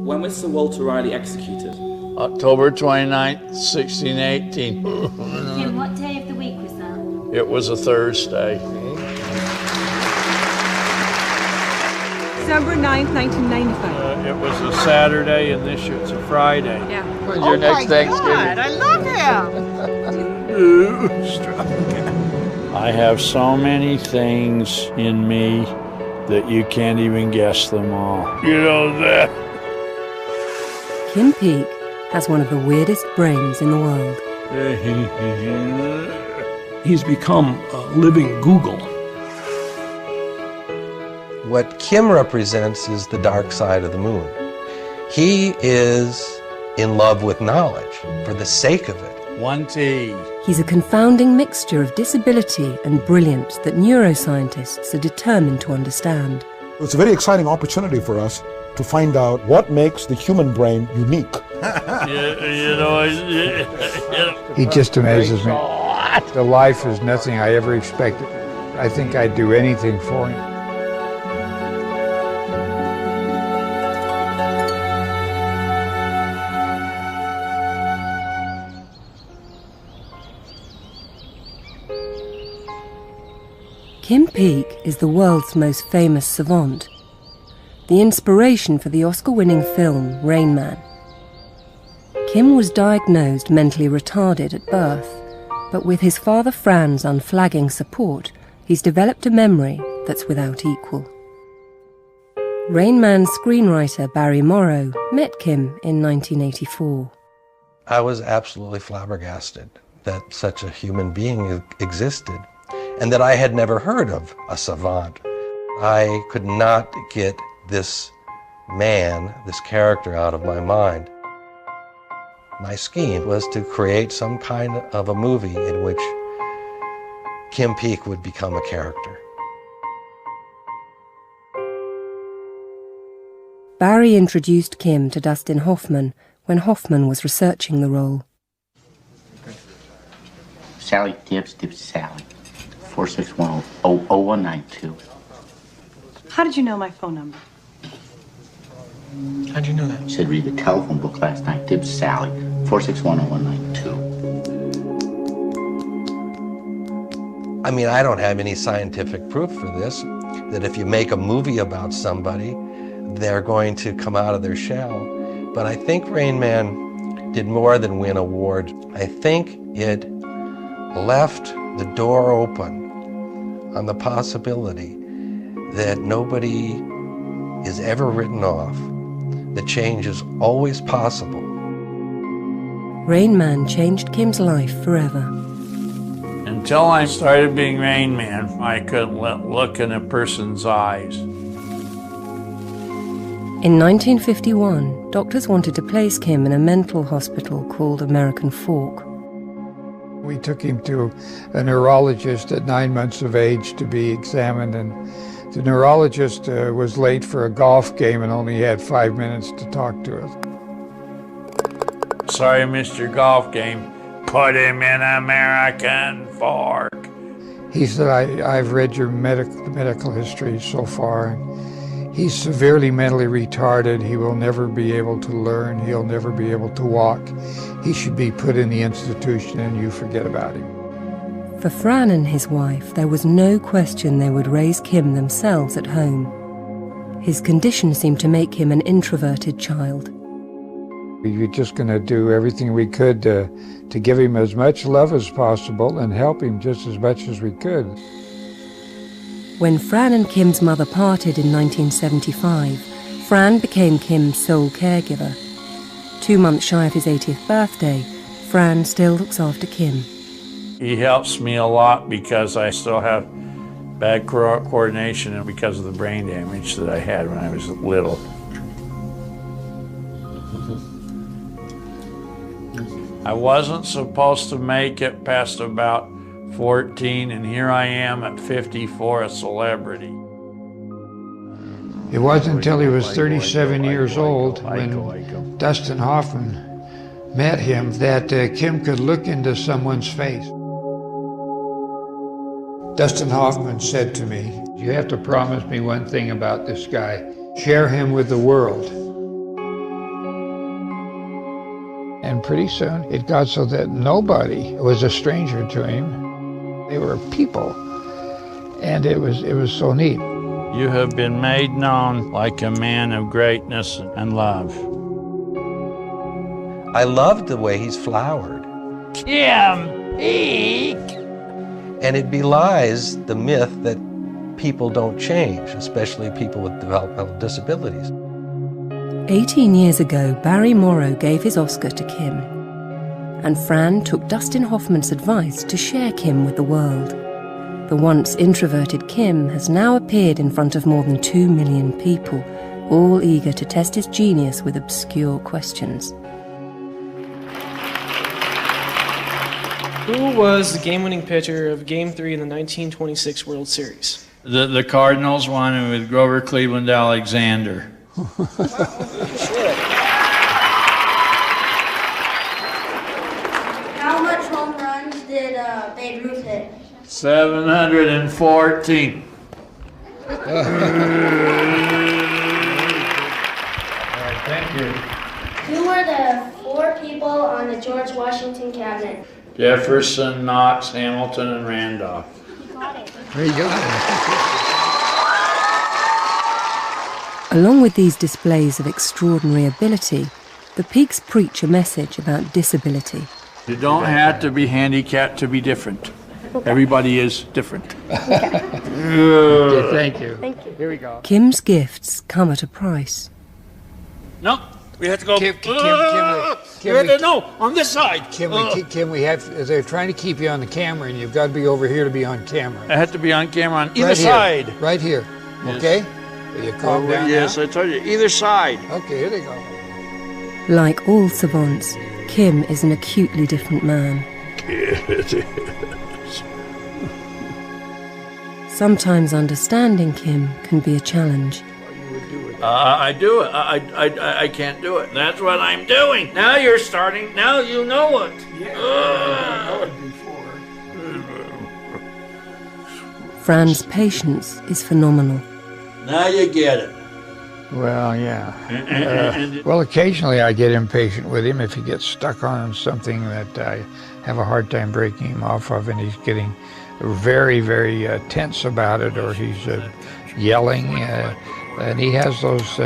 When was Sir Walter Raleigh executed? October 29th, 1618. Kim, what day of the week was that? It was a Thursday. December 9th, 1995. It was a Saturday, and this year it's a Friday. Yeah. When's your next Thanksgiving? God, I love him. I have so many things in me that you can't even guess them all. You know that? Kim Pik has one of the weirdest brains in the world. He's become a living Google. What Kim represents is the dark side of the moon. He is in love with knowledge for the sake of it. One T. He's a confounding mixture of disability and brilliance that neuroscientists are determined to understand. It's a very exciting opportunity for us to find out what makes the human brain unique. He just amazes me. The life is nothing I ever expected. I think I'd do anything for him. Kim Pik is the world's most famous savant, the inspiration for the Oscar-winning film Rain Man. Kim was diagnosed mentally retarded at birth, but with his father Fran's unflagging support, he's developed a memory that's without equal. Rain Man's screenwriter Barry Morrow met Kim in 1984. I was absolutely flabbergasted that such a human being existed, and that I had never heard of a savant. I could not get this man, this character, out of my mind. My scheme was to create some kind of a movie in which Kim Pik would become a character. Barry introduced Kim to Dustin Hoffman when Hoffman was researching the role. Sally Tibbs, Sally. 461-0192. How did you know my phone number? How'd you know that? You said read the telephone book last night. Tibbs Sally, 461-0192. I mean, I don't have any scientific proof for this, that if you make a movie about somebody, they're going to come out of their shell. But I think Rain Man did more than win awards. I think it left the door open on the possibility that nobody is ever written off, that change is always possible. Rain Man changed Kim's life forever. Until I started being Rain Man, I couldn't look in a person's eyes. In 1951, doctors wanted to place Kim in a mental hospital called American Fork. We took him to a neurologist at 9 months of age to be examined, and the neurologist was late for a golf game and only had 5 minutes to talk to us. Sorry, Mr. Golf Game. Put him in American Fork. He said, I've read your medical history so far, and he's severely mentally retarded. He will never be able to learn. He'll never be able to walk. He should be put in the institution and you forget about him. For Fran and his wife, there was no question they would raise Kim themselves at home. His condition seemed to make him an introverted child. We were just going to do everything we could to give him as much love as possible and help him just as much as we could. When Fran and Kim's mother parted in 1975, Fran became Kim's sole caregiver. 2 months shy of his 80th birthday, Fran still looks after Kim. He helps me a lot because I still have bad coordination and because of the brain damage that I had when I was little. I wasn't supposed to make it past about 14, and here I am at 54, a celebrity. It wasn't until he was 37 years old when Dustin Hoffman met him that Kim could look into someone's face. Dustin Hoffman said to me, "You have to promise me one thing about this guy. Share him with the world." And pretty soon it got so that nobody was a stranger to him. They were people, and it was so neat. You have been made known like a man of greatness and love. I loved the way he's flowered. Kim Pik! And it belies the myth that people don't change, especially people with developmental disabilities. 18 years ago, Barry Morrow gave his Oscar to Kim. And Fran took Dustin Hoffman's advice to share Kim with the world. The once introverted Kim has now appeared in front of more than 2 million people, all eager to test his genius with obscure questions. Who was the game-winning pitcher of Game 3 in the 1926 World Series? The Cardinals won with Grover Cleveland Alexander. How much home runs did Babe Ruth hit? 714. Thank you. Who were the 4 people on the George Washington cabinet? Jefferson, Knox, Hamilton, and Randolph. There you go. Along with these displays of extraordinary ability, the Piks preach a message about disability. You don't have to be handicapped to be different. Everybody is different. Okay, thank you. Thank you. Here we go. Kim's gifts come at a price. No, we have to go. No, on this side. Kim, we have, they're trying to keep you on the camera, and you've got to be over here to be on camera. I have to be on camera on either Right here, side. Right here, Yes. okay? Will you calm down Yes, now? I told you, either side. Okay, here they go. Like all savants, Kim is an acutely different man. Sometimes understanding Kim can be a challenge. I do it. I can't do it. That's what I'm doing. Now you're starting. Now you know it. Fran's patience is phenomenal. Now you get it. Well, yeah. Well, occasionally I get impatient with him if he gets stuck on something that I have a hard time breaking him off of, and he's getting very, very tense about it, or he's yelling, and he has those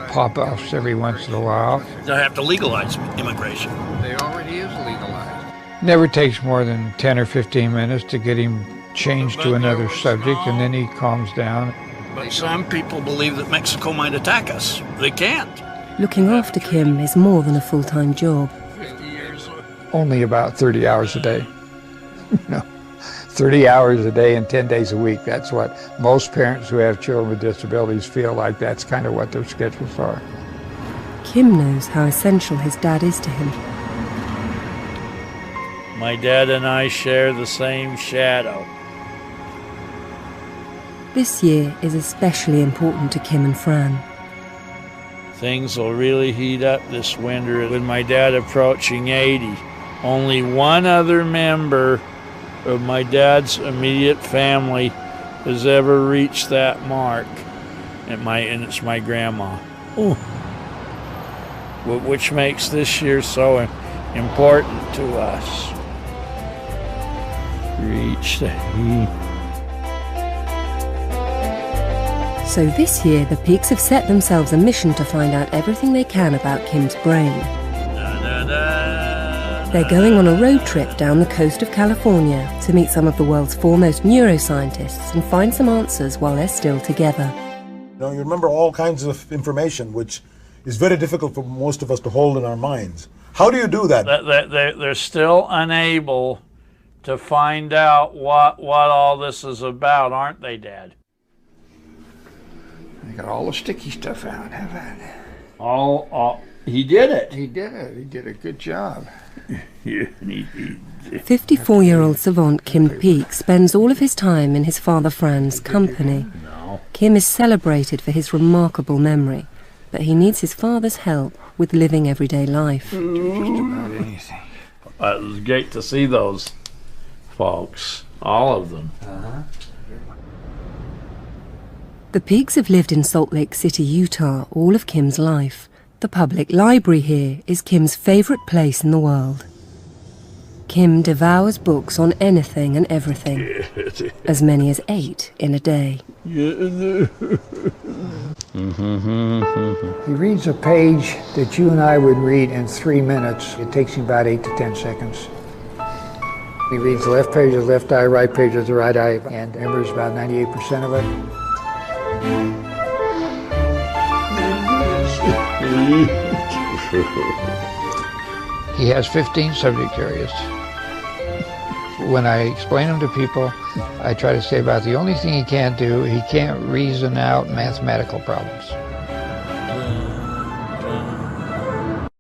pop-offs every once in a while. They'll have to legalize immigration. They already is legalized. Never takes more than 10 or 15 minutes to get him changed to another subject, and then he calms down. But some people believe that Mexico might attack us. They can't. Looking after Kim is more than a full-time job. Only about 30 hours a day. 30 hours a day and 10 days a week. That's what most parents who have children with disabilities feel like. That's kind of what their schedules are. Kim knows how essential his dad is to him. My dad and I share the same shadow. This year is especially important to Kim and Fran. Things will really heat up this winter with my dad approaching 80. Only one other member of my dad's immediate family has ever reached that mark, and it's my grandma. Which makes this year so important to us. Reach the So this year, the Piks have set themselves a mission to find out everything they can about Kim's brain. They're going on a road trip down the coast of California to meet some of the world's foremost neuroscientists and find some answers while they're still together. You remember all kinds of information, which is very difficult for most of us to hold in our minds. How do you do that? They're still unable to find out what all this is about, aren't they, Dad? They got all the sticky stuff out, haven't they? He did it. He did it. He did a good job. 54-year-old savant Kim Pik spends all of his time in his father Fran's company. Kim is celebrated for his remarkable memory, but he needs his father's help with living everyday life. Just about anything. It was great to see those folks, all of them. The Piks have lived in Salt Lake City, Utah all of Kim's life, The public library here is Kim's favourite place in the world. Kim devours books on anything and everything, as many as 8 in a day. He reads a page that you and I would read in 3 minutes. It takes him about 8 to 10 seconds. He reads the left page of the left eye, right page of the right eye, and remembers about 98% of it. He has 15 subject areas. When I explain them to people, I try to say about the only thing he can't do, he can't reason out mathematical problems.